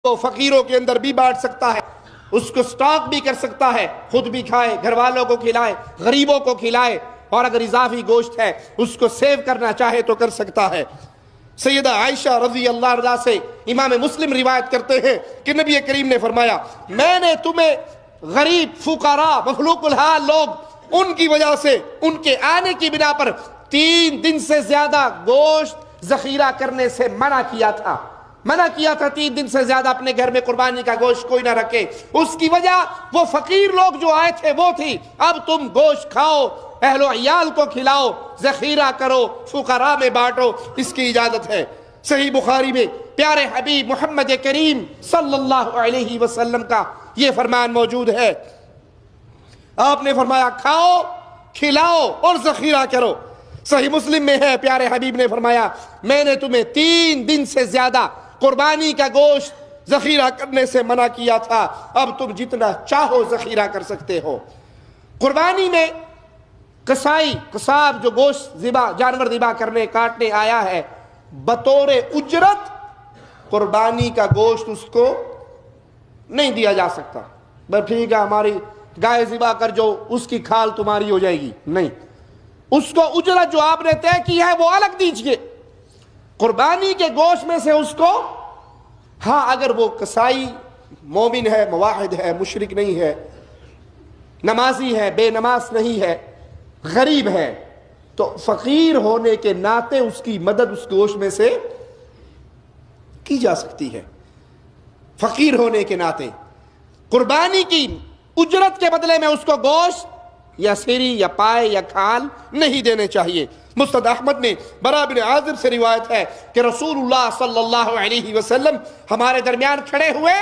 وہ فقیروں کے اندر بھی بانٹ سکتا ہے، اس کو سٹاک بھی کر سکتا ہے، خود بھی کھائے، گھر والوں کو کھلائے، غریبوں کو کھلائے، اور اگر اضافی گوشت ہے اس کو سیو کرنا چاہے تو کر سکتا ہے۔ سیدہ عائشہ رضی اللہ عنہا سے امام مسلم روایت کرتے ہیں کہ نبی کریم نے فرمایا، میں نے تمہیں غریب، فقراء، مخلوق الحال لوگ، ان کی وجہ سے، ان کے آنے کی بنا پر 3 دن سے زیادہ گوشت ذخیرہ کرنے سے منع کیا تھا۔ 3 دن سے زیادہ اپنے گھر میں قربانی کا گوشت کوئی نہ رکھے۔ اس کی وجہ وہ فقیر لوگ جو آئے تھے وہ تھی۔ اب تم گوشت کھاؤ، اہل و عیال کو کھلاؤ، ذخیرہ کرو، فقراء میں بانٹو، اس کی اجازت ہے۔ صحیح بخاری میں پیارے حبیب محمد کریم صلی اللہ علیہ وسلم کا یہ فرمان موجود ہے۔ آپ نے فرمایا کھاؤ، کھلاؤ اور ذخیرہ کرو۔ صحیح مسلم میں ہے، پیارے حبیب نے فرمایا میں نے تمہیں 3 دن سے زیادہ قربانی کا گوشت ذخیرہ کرنے سے منع کیا تھا، اب تم جتنا چاہو ذخیرہ کر سکتے ہو۔ قربانی میں قصاب جو گوشت جانور ذبح کرنے کاٹنے آیا ہے، بطور اجرت قربانی کا گوشت اس کو نہیں دیا جا سکتا۔ بس ٹھیک ہے ہماری گائے ذبح کر جو اس کی کھال تمہاری ہو جائے گی، نہیں، اس کو اجرت جو آپ نے طے کی ہے وہ الگ دیجئے۔ قربانی کے گوشت میں سے اس کو، ہاں اگر وہ قصائی مومن ہے، موحد ہے، مشرک نہیں ہے، نمازی ہے، بے نماز نہیں ہے، غریب ہے، تو فقیر ہونے کے ناطے اس کی مدد اس گوشت میں سے کی جا سکتی ہے۔ فقیر ہونے کے ناطے قربانی کی اجرت کے بدلے میں اس کو گوشت یا سری یا پائے یا کھال نہیں دینے چاہیے۔ مسند احمد میں برا بن عازب سے روایت ہے کہ رسول اللہ صلی اللہ علیہ وسلم ہمارے درمیان کھڑے ہوئے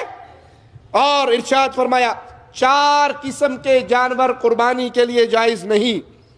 اور ارشاد فرمایا 4 قسم کے جانور قربانی کے لیے جائز نہیں۔